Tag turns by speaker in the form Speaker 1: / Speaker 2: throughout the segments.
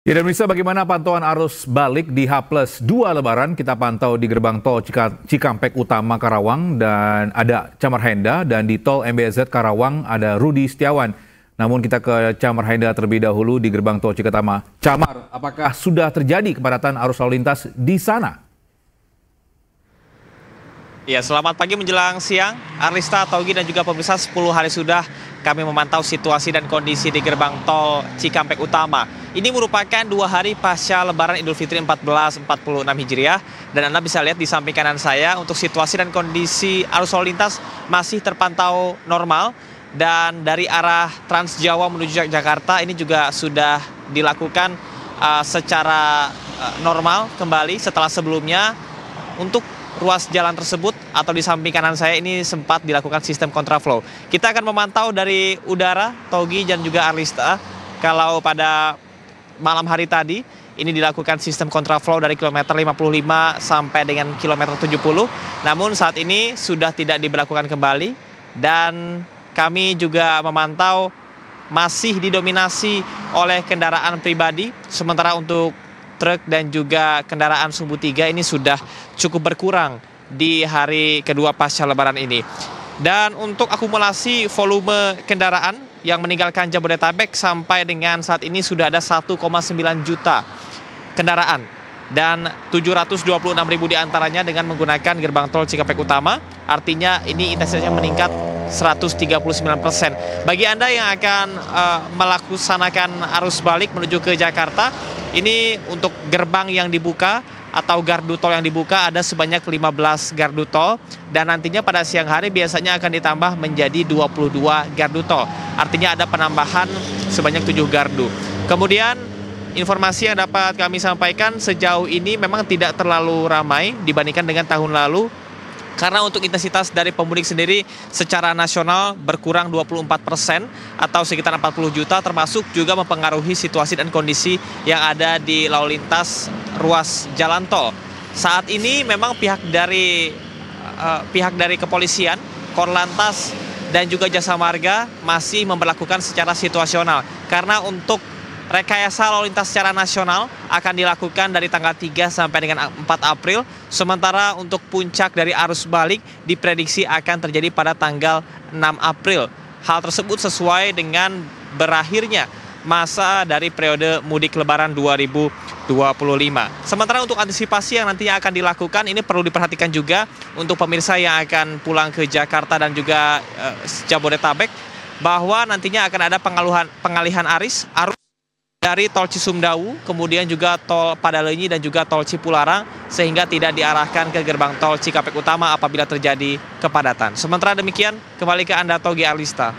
Speaker 1: Ya, dan bisa bagaimana pantauan arus balik di H+2 Lebaran? Kita pantau di gerbang tol Cikampek Utama Karawang dan ada Camar Henda, dan di tol MBZ Karawang ada Rudi Setiawan. Namun kita ke Camar Henda terlebih dahulu di gerbang tol Cikatama. Camar, apakah sudah terjadi kepadatan arus lalu lintas di sana?
Speaker 2: Ya, selamat pagi menjelang siang. Arlista, Taugi, dan juga pemirsa, 10 hari sudah kami memantau situasi dan kondisi di gerbang tol Cikampek Utama. Ini merupakan 2 hari pasca Lebaran Idul Fitri 1446 Hijriah. Dan Anda bisa lihat di samping kanan saya untuk situasi dan kondisi arus lalu lintas masih terpantau normal. Dan dari arah Trans Jawa menuju Jakarta ini juga sudah dilakukan secara normal kembali setelah sebelumnya. Untuk ruas jalan tersebut atau di samping kanan saya ini sempat dilakukan sistem kontraflow. Kita akan memantau dari udara, Togi dan juga Arlista. Kalau pada malam hari tadi ini dilakukan sistem kontraflow dari kilometer 55 sampai dengan kilometer 70. Namun saat ini sudah tidak diberlakukan kembali, dan kami juga memantau masih didominasi oleh kendaraan pribadi, sementara untuk truk dan juga kendaraan sumbu 3 ini sudah cukup berkurang di hari kedua pasca Lebaran ini. Dan untuk akumulasi volume kendaraan yang meninggalkan Jabodetabek sampai dengan saat ini sudah ada 1,9 juta kendaraan, dan 726.000 diantaranya dengan menggunakan gerbang tol Cikampek Utama. Artinya ini intensitasnya meningkat 139%. Bagi Anda yang akan melaksanakan arus balik menuju ke Jakarta, ini untuk gerbang yang dibuka atau gardu tol yang dibuka ada sebanyak 15 gardu tol, dan nantinya pada siang hari biasanya akan ditambah menjadi 22 gardu tol. Artinya ada penambahan sebanyak 7 gardu. Kemudian informasi yang dapat kami sampaikan sejauh ini memang tidak terlalu ramai dibandingkan dengan tahun lalu, karena untuk intensitas dari pemudik sendiri secara nasional berkurang 24% atau sekitar 40 juta, termasuk juga mempengaruhi situasi dan kondisi yang ada di lalu lintas ruas jalan tol. Saat ini memang pihak dari kepolisian, Korlantas, dan juga Jasa Marga masih memperlakukan secara situasional, karena untuk rekayasa lalu lintas secara nasional akan dilakukan dari tanggal 3 sampai dengan 4 April. Sementara untuk puncak dari arus balik diprediksi akan terjadi pada tanggal 6 April. Hal tersebut sesuai dengan berakhirnya masa dari periode mudik Lebaran 2025. Sementara untuk antisipasi yang nantinya akan dilakukan, ini perlu diperhatikan juga untuk pemirsa yang akan pulang ke Jakarta dan juga Jabodetabek, bahwa nantinya akan ada pengalihan arus dari tol Cisumdawu, kemudian juga tol Padalenyi dan juga tol Cipularang, sehingga tidak diarahkan ke gerbang tol Cikampek Utama apabila terjadi kepadatan. Sementara demikian, kembali ke Anda, Togi, Arlista.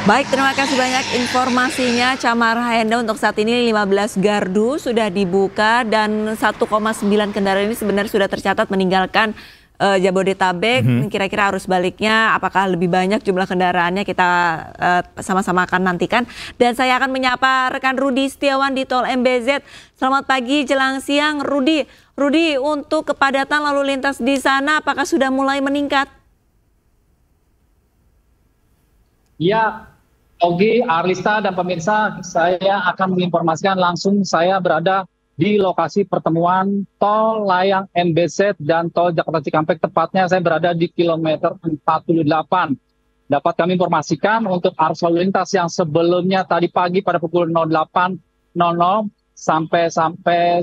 Speaker 3: Baik, terima kasih banyak informasinya Camar Henda. Untuk saat ini 15 gardu sudah dibuka dan 1,9 kendaraan ini sebenarnya sudah tercatat meninggalkan Jabodetabek. Kira-kira arus baliknya apakah lebih banyak jumlah kendaraannya, kita sama-sama akan nantikan. Dan saya akan menyapa rekan Rudi Setiawan di tol MBZ. Selamat pagi jelang siang, Rudi. Rudi, untuk kepadatan lalu lintas di sana apakah sudah mulai meningkat?
Speaker 4: Ya, Ogi, Arlista, dan pemirsa, saya akan menginformasikan langsung. Saya berada di lokasi pertemuan tol layang MBZ dan tol Jakarta Cikampek, tepatnya saya berada di kilometer 48. Dapat kami informasikan untuk arus lalu lintas yang sebelumnya tadi pagi pada pukul 08.00 sampai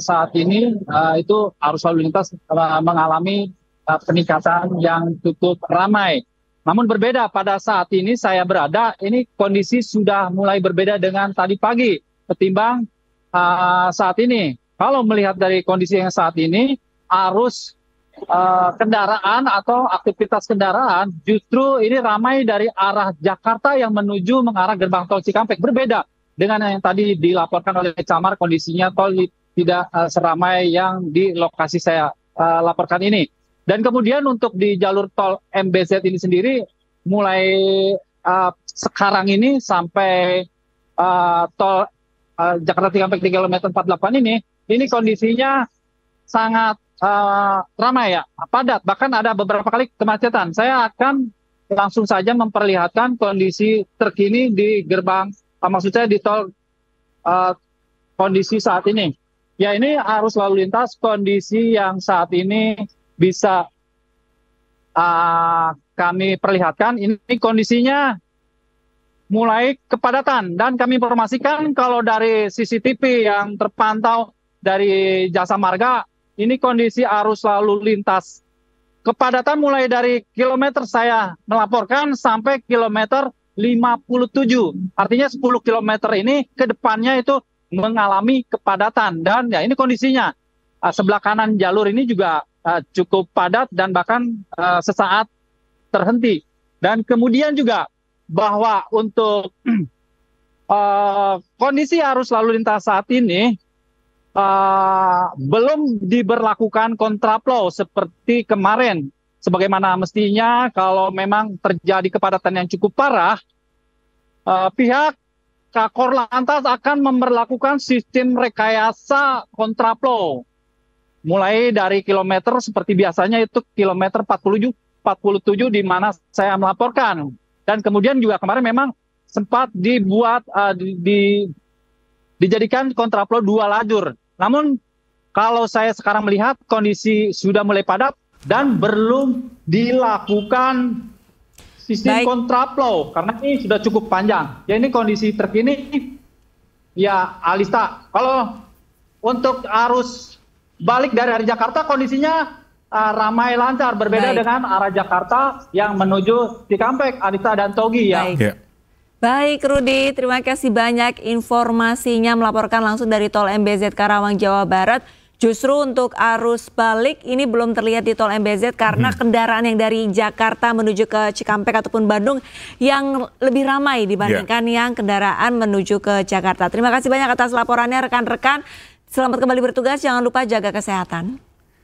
Speaker 4: saat ini itu arus lalu lintas mengalami peningkatan yang cukup ramai. Namun berbeda pada saat ini saya berada, ini kondisi sudah mulai berbeda dengan tadi pagi ketimbang saat ini. Kalau melihat dari kondisi yang saat ini, arus kendaraan atau aktivitas kendaraan justru ini ramai dari arah Jakarta yang menuju mengarah gerbang tol Cikampek. Berbeda dengan yang tadi dilaporkan oleh Camar, kondisinya tol tidak seramai yang di lokasi saya laporkan ini. Dan kemudian untuk di jalur tol MBZ ini sendiri, mulai sekarang ini sampai tol Jakarta Cikampek di kilometer 48 ini kondisinya sangat ramai ya, padat, bahkan ada beberapa kali kemacetan. Saya akan langsung saja memperlihatkan kondisi terkini di gerbang, maksud saya di tol kondisi saat ini. Ya, ini arus lalu lintas kondisi yang saat ini bisa kami perlihatkan. Ini kondisinya mulai kepadatan dan kami informasikan kalau dari CCTV yang terpantau dari Jasa Marga, ini kondisi arus lalu lintas kepadatan mulai dari kilometer saya melaporkan sampai kilometer 57. Artinya 10 kilometer ini ke depannya itu mengalami kepadatan. Dan ya ini kondisinya. Sebelah kanan jalur ini juga cukup padat dan bahkan sesaat terhenti. Dan kemudian juga bahwa untuk kondisi arus lalu lintas saat ini belum diberlakukan kontraflow seperti kemarin. Sebagaimana mestinya kalau memang terjadi kepadatan yang cukup parah, pihak Korlantas akan memberlakukan sistem rekayasa kontraflow. Mulai dari kilometer seperti biasanya itu kilometer 47 di mana saya melaporkan. Dan kemudian juga kemarin memang sempat dibuat, dijadikan kontraflow 2 lajur. Namun kalau saya sekarang melihat kondisi sudah mulai padat dan belum dilakukan sistem kontraflow karena ini sudah cukup panjang. Ya ini kondisi terkini ya Alista. Kalau untuk arus balik dari arah Jakarta kondisinya ramai lancar, berbeda dengan arah Jakarta yang menuju Cikampek, Alista dan Togi ya.
Speaker 3: Baik Rudi, terima kasih banyak informasinya melaporkan langsung dari Tol MBZ Karawang, Jawa Barat. Justru untuk arus balik ini belum terlihat di Tol MBZ karena kendaraan yang dari Jakarta menuju ke Cikampek ataupun Bandung yang lebih ramai dibandingkan yang kendaraan menuju ke Jakarta. Terima kasih banyak atas laporannya rekan-rekan. Selamat kembali bertugas, jangan lupa jaga kesehatan.